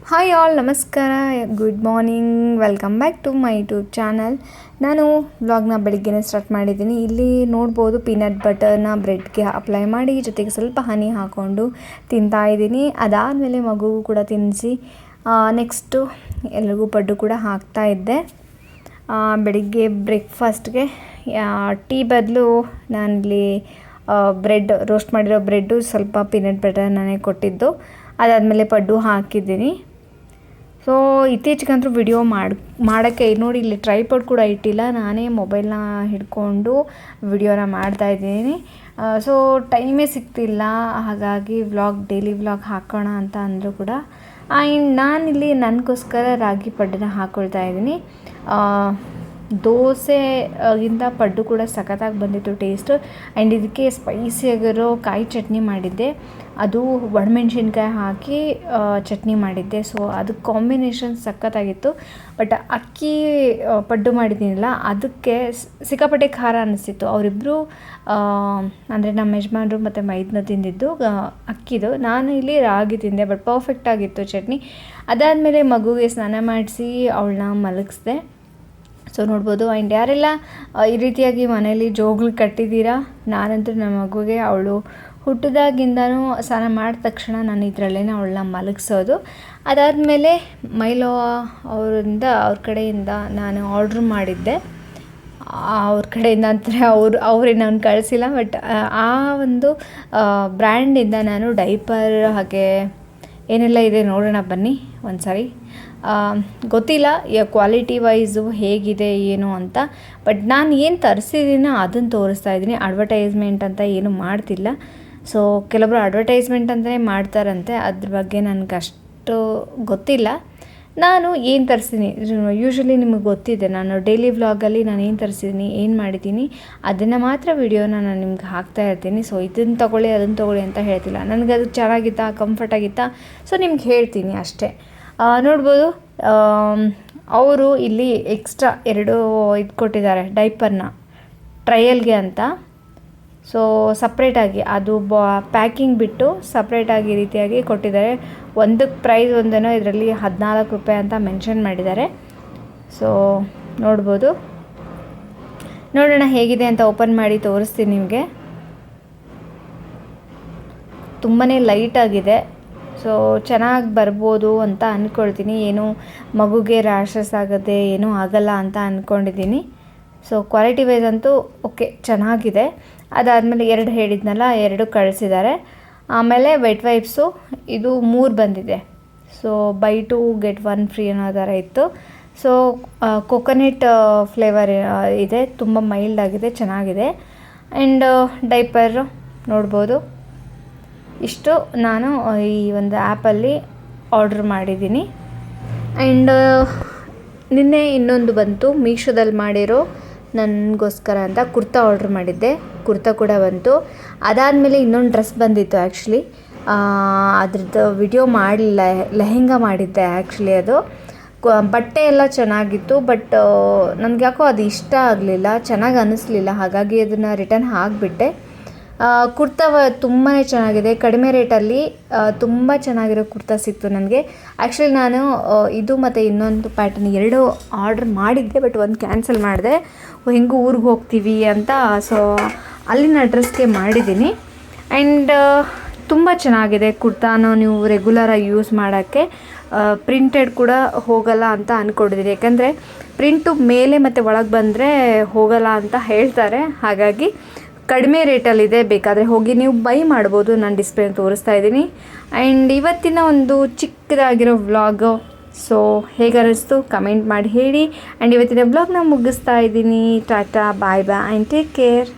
Hi all, ನಮಸ್ಕಾರ, good morning, welcome back to my YouTube channel. ನಾನು ವ್ಲಾಗ್ನ ಬೆಳಿಗ್ಗೆನೇ start ಮಾಡಿದ್ದೀನಿ. ಇಲ್ಲಿ ನೋಡ್ಬೋದು ಪೀನಟ್ ಬಟರ್ನ ಬ್ರೆಡ್ಗೆ ಅಪ್ಲೈ ಮಾಡಿ ಜೊತೆಗೆ ಸ್ವಲ್ಪ ಹನಿ ಹಾಕ್ಕೊಂಡು ತಿಂತಾಯಿದ್ದೀನಿ. ಅದಾದಮೇಲೆ ಮಗುಗೂ ಕೂಡ ತಿನ್ನಿಸಿ ನೆಕ್ಸ್ಟು ಎಲ್ರಿಗೂ ಪಡ್ಡು ಕೂಡ ಹಾಕ್ತಾಯಿದ್ದೆ. ಬೆಳಿಗ್ಗೆ ಬ್ರೇಕ್ಫಾಸ್ಟ್ಗೆ ಟೀ ಬದಲು ನಾನಿಲ್ಲಿ ಬ್ರೆಡ್ ರೋಸ್ಟ್ ಮಾಡಿರೋ ಬ್ರೆಡ್ಡು ಸ್ವಲ್ಪ ಪೀನಟ್ ಬಟರ್ ನಾನೇ ಕೊಟ್ಟಿದ್ದು. ಅದಾದಮೇಲೆ ಪಡ್ಡು ಹಾಕಿದ್ದೀನಿ. ಸೊ ಇತ್ತೀಚೆಗಂತೂ ವಿಡಿಯೋ ಮಾಡೋಕ್ಕೆ ನೋಡಿ, ಇಲ್ಲಿ ಟ್ರೈಪಾಡ್ ಕೂಡ ಇಟ್ಟಿಲ್ಲ, ನಾನೇ ಮೊಬೈಲ್ನ ಹಿಡ್ಕೊಂಡು ವಿಡಿಯೋನ ಮಾಡ್ತಾಯಿದ್ದೀನಿ. ಸೊ ಟೈಮೇ ಸಿಗ್ತಿಲ್ಲ, ಹಾಗಾಗಿ ಡೈಲಿ ವ್ಲಾಗ್ ಹಾಕೋಣ ಅಂತ ಅಂದರೂ ಕೂಡ ನಾನಿಲ್ಲಿ ನನಗೋಸ್ಕರ ರಾಗಿ ಪಡ್ಡನ್ನ ಹಾಕ್ಕೊಳ್ತಾ ಇದ್ದೀನಿ. ದೋಸೆಗಿಂತ ಪಡ್ಡು ಕೂಡ ಸಖತ್ತಾಗಿ ಬಂದಿತ್ತು ಟೇಸ್ಟು. ಆ್ಯಂಡ್ ಇದಕ್ಕೆ ಸ್ಪೈಸಿಯಾಗಿರೋ ಕಾಯಿ ಚಟ್ನಿ ಮಾಡಿದ್ದೆ, ಅದು ಒಣಮೆಣ್ಸಿನ್ಕಾಯಿ ಹಾಕಿ ಚಟ್ನಿ ಮಾಡಿದ್ದೆ. ಸೊ ಅದು ಕಾಂಬಿನೇಷನ್ ಸಖತ್ತಾಗಿತ್ತು. ಬಟ್ ಅಕ್ಕಿ ಪಡ್ಡು ಮಾಡಿದ್ದೀನಲ್ಲ, ಅದಕ್ಕೆ ಸಿಕ್ಕಾಪಟ್ಟೆ ಖಾರ ಅನ್ನಿಸ್ತಿತ್ತು. ಅವರಿಬ್ಬರು ಅಂದರೆ ನಮ್ಮ ಯಜಮಾನರು ಮತ್ತು ಮೈದನ ತಿಂದಿದ್ದು ಅಕ್ಕಿದು, ನಾನು ಇಲ್ಲಿ ರಾಗಿ ತಿಂದೆ. ಬಟ್ ಪರ್ಫೆಕ್ಟಾಗಿತ್ತು ಚಟ್ನಿ. ಅದಾದಮೇಲೆ ಮಗುಗೆ ಸ್ನಾನ ಮಾಡಿಸಿ ಅವಳನ್ನ ಮಲಗಿಸ್ದೆ. ಸೊ ನೋಡ್ಬೋದು. ಆ್ಯಂಡ್ ಯಾರೆಲ್ಲ ಈ ರೀತಿಯಾಗಿ ಮನೇಲಿ ಜೋಗ್ಲು ಕಟ್ಟಿದ್ದೀರಾ, ನಾನಂತೂ ನಮ್ಮ ಮಗುಗೆ ಅವಳು ಹುಟ್ಟಿದಾಗಿಂದನೂ ಸ್ನಾನ ಮಾಡಿದ ತಕ್ಷಣ ನಾನು ಇದರಲ್ಲೇ ಅವಳನ್ನ ಮಲಗಿಸೋದು. ಅದಾದಮೇಲೆ ಮೈಲೋ ಅವ್ರ ಕಡೆಯಿಂದ ನಾನು ಆರ್ಡ್ರ್ ಮಾಡಿದ್ದೆ. ಅವ್ರ ಕಡೆಯಿಂದ ಅಂತಾರೆ, ಅವರೇ ನಾನು ಕಳಿಸಿಲ್ಲ, ಬಟ್ ಆ ಒಂದು ಬ್ರ್ಯಾಂಡಿಂದ ನಾನು ಡೈಪರ್ ಹಾಗೆ ಏನೆಲ್ಲ ಇದೆ ನೋಡೋಣ ಬನ್ನಿ ಒಂದು ಸಾರಿ. ಗೊತ್ತಿಲ್ಲ ಕ್ವಾಲಿಟಿ ವೈಸು ಹೇಗಿದೆ ಏನು ಅಂತ, ಬಟ್ ನಾನು ಏನು ತರಿಸಿದ್ದೀನೋ ಅದನ್ನು ತೋರಿಸ್ತಾ ಇದ್ದೀನಿ. ಅಡ್ವರ್ಟೈಸ್ಮೆಂಟ್ ಅಂತ ಏನು ಮಾಡ್ತಿಲ್ಲ. ಸೊ ಕೆಲವೊಬ್ಬರು ಅಡ್ವರ್ಟೈಸ್ಮೆಂಟ್ ಅಂತಲೇ ಮಾಡ್ತಾರಂತೆ, ಅದ್ರ ಬಗ್ಗೆ ನನಗೆ ಅಷ್ಟು ಗೊತ್ತಿಲ್ಲ. ನಾನು ಏನು ತರಿಸ್ತೀನಿ ಯೂಶ್ವಲಿ ನಿಮಗೆ ಗೊತ್ತಿದೆ, ನಾನು ಡೈಲಿ ವ್ಲಾಗಲ್ಲಿ ನಾನು ಏನು ತರಿಸಿದ್ದೀನಿ, ಏನು ಮಾಡಿದ್ದೀನಿ ಅದನ್ನು ಮಾತ್ರ ವಿಡಿಯೋನ ನಾನು ನಿಮ್ಗೆ ಹಾಕ್ತಾ ಇರ್ತೀನಿ. ಸೊ ಇದನ್ನು ತೊಗೊಳ್ಳಿ ಅದನ್ನು ತೊಗೊಳ್ಳಿ ಅಂತ ಹೇಳ್ತಿಲ್ಲ, ನನಗದು ಚೆನ್ನಾಗಿತ್ತಾ ಕಂಫರ್ಟಾಗಿತ್ತಾ ಸೊ ನಿಮ್ಗೆ ಹೇಳ್ತೀನಿ ಅಷ್ಟೇ. ನೋಡ್ಬೋದು, ಅವರು ಇಲ್ಲಿ ಎಕ್ಸ್ಟ್ರಾ 2 ಇದು ಕೊಟ್ಟಿದ್ದಾರೆ ಡೈಪರ್ನ ಟ್ರಯಲ್ಗೆ ಅಂತ. ಸೊ ಸಪ್ರೇಟಾಗಿ ಅದು ಪ್ಯಾಕಿಂಗ್ ಬಿಟ್ಟು ಸಪ್ರೇಟಾಗಿ ಈ ರೀತಿಯಾಗಿ ಕೊಟ್ಟಿದ್ದಾರೆ. ಒಂದಕ್ಕೆ ಪ್ರೈಸ್ ಒಂದೇನೋ ಇದರಲ್ಲಿ 14 ರೂಪಾಯಿ ಅಂತ ಮೆನ್ಷನ್ ಮಾಡಿದ್ದಾರೆ. ಸೊ ನೋಡ್ಬೋದು, ನೋಡೋಣ ಹೇಗಿದೆ ಅಂತ ಓಪನ್ ಮಾಡಿ ತೋರಿಸ್ತೀನಿ ನಿಮಗೆ. ತುಂಬಾ ಲೈಟಾಗಿದೆ. ಸೊ ಚೆನ್ನಾಗಿ ಬರ್ಬೋದು ಅಂತ ಅಂದ್ಕೊಳ್ತೀನಿ. ಏನು ಮಗುಗೆ ರ್ಯಾಷಸ್ ಆಗುತ್ತೆ ಏನೂ ಆಗಲ್ಲ ಅಂತ ಅಂದ್ಕೊಂಡಿದ್ದೀನಿ. ಸೊ ಕ್ವಾಲಿಟಿ ವೈಸ್ ಅಂತೂ ಓಕೆ ಚೆನ್ನಾಗಿದೆ. ಅದಾದಮೇಲೆ 2 ಹೇಳಿದ್ನಲ್ಲ, 2 ಕಳಿಸಿದ್ದಾರೆ. ಆಮೇಲೆ ವೆಟ್ ವೈಪ್ಸು ಇದು 3 ಬಂದಿದೆ. ಸೊ ಬೈ 2 get 1 ಫ್ರೀ ಅನ್ನೋ ಥರ ಇತ್ತು. ಸೊ ಕೊಕೊನೆಟ್ ಫ್ಲೇವರ್ ಇದೆ, ತುಂಬ ಮೈಲ್ಡ್ ಆಗಿದೆ, ಚೆನ್ನಾಗಿದೆ. ಆ್ಯಂಡ್ ಡೈಪರ್ ನೋಡ್ಬೋದು. ಇಷ್ಟು ನಾನು ಈ ಒಂದು ಆ್ಯಪಲ್ಲಿ ಆರ್ಡ್ರ್ ಮಾಡಿದ್ದೀನಿ. ಆ್ಯಂಡ್ ನಿನ್ನೆ ಇನ್ನೊಂದು ಬಂತು, ಮೀಶೋದಲ್ಲಿ ಮಾಡಿರೋ ನನಗೋಸ್ಕರ ಅಂತ ಕುರ್ತಾ ಆರ್ಡ್ರ್ ಮಾಡಿದ್ದೆ. ಕುರ್ತಾ ಕೂಡ ಬಂತು. ಅದಾದಮೇಲೆ ಇನ್ನೊಂದು ಡ್ರೆಸ್ ಬಂದಿತ್ತು. ಆ್ಯಕ್ಚುಲಿ ಅದ್ರದ್ದು ವಿಡಿಯೋ ಮಾಡಲಿಲ್ಲ, ಲೆಹೆಂಗಾ ಮಾಡಿದ್ದೆ ಆ್ಯಕ್ಚುಲಿ. ಅದು ಬಟ್ಟೆ ಎಲ್ಲ ಚೆನ್ನಾಗಿತ್ತು, ಬಟ್ ನನಗೆ ಯಾಕೋ ಅದು ಇಷ್ಟ ಆಗಲಿಲ್ಲ, ಚೆನ್ನಾಗಿ ಅನ್ನಿಸ್ಲಿಲ್ಲ, ಹಾಗಾಗಿ ಅದನ್ನು ರಿಟರ್ನ್ ಹಾಕಿಬಿಟ್ಟೆ. ಕುರ್ತಾ ತುಂಬಾ ಚೆನ್ನಾಗಿದೆ, ಕಡಿಮೆ ರೇಟಲ್ಲಿ ತುಂಬ ಚೆನ್ನಾಗಿರೋ ಕುರ್ತಾ ಸಿಕ್ತು ನನಗೆ. ಆ್ಯಕ್ಚುಲಿ ನಾನು ಇದು ಮತ್ತು ಇನ್ನೊಂದು ಪ್ಯಾಟರ್ನ್ 2 ಆರ್ಡ್ರ್ ಮಾಡಿದ್ದೆ, ಬಟ್ ಒಂದು ಕ್ಯಾನ್ಸಲ್ ಮಾಡಿದೆ. ಹೆಂಗೂ ಊರಿಗೆ ಹೋಗ್ತೀವಿ ಅಂತ. ಸೊ ಅಲ್ಲಿನ ಅಡ್ರೆಸ್ಗೆ ಮಾಡಿದ್ದೀನಿ. ಆ್ಯಂಡ್ ತುಂಬ ಚೆನ್ನಾಗಿದೆ ಕುರ್ತಾನು, ನೀವು ರೆಗ್ಯುಲರಾಗಿ ಯೂಸ್ ಮಾಡೋಕ್ಕೆ. ಪ್ರಿಂಟೆಡ್ ಕೂಡ ಹೋಗಲ್ಲ ಅಂತ ಅಂದ್ಕೊಂಡಿದ್ದೀನಿ, ಯಾಕಂದರೆ ಪ್ರಿಂಟು ಮೇಲೆ ಮತ್ತು ಒಳಗೆ ಬಂದರೆ ಹೋಗಲ್ಲ ಅಂತ ಹೇಳ್ತಾರೆ. ಹಾಗಾಗಿ ಕಡಿಮೆ ರೇಟಲ್ಲಿದೆ, ಬೇಕಾದರೆ ಹೋಗಿ ನೀವು ಬೈ ಮಾಡ್ಬೋದು. ನಾನು ಡಿಸ್ಪ್ಲೇ ತೋರಿಸ್ತಾ ಇದ್ದೀನಿ. ಆ್ಯಂಡ್ ಇವತ್ತಿನ ಒಂದು ಚಿಕ್ಕದಾಗಿರೋ ವ್ಲಾಗು ಸೊ ಹೇಗೆ ಅನ್ನಿಸ್ತು ಕಮೆಂಟ್ ಮಾಡಿ ಹೇಳಿ. ಆ್ಯಂಡ್ ಇವತ್ತಿನ ವ್ಲಾಗ್ನ ಮುಗಿಸ್ತಾ ಇದ್ದೀನಿ. ಟಾಟಾ, ಬಾಯ್ ಬಾಯ್ ಆ್ಯಂಡ್ ಟೇಕ್ ಕೇರ್.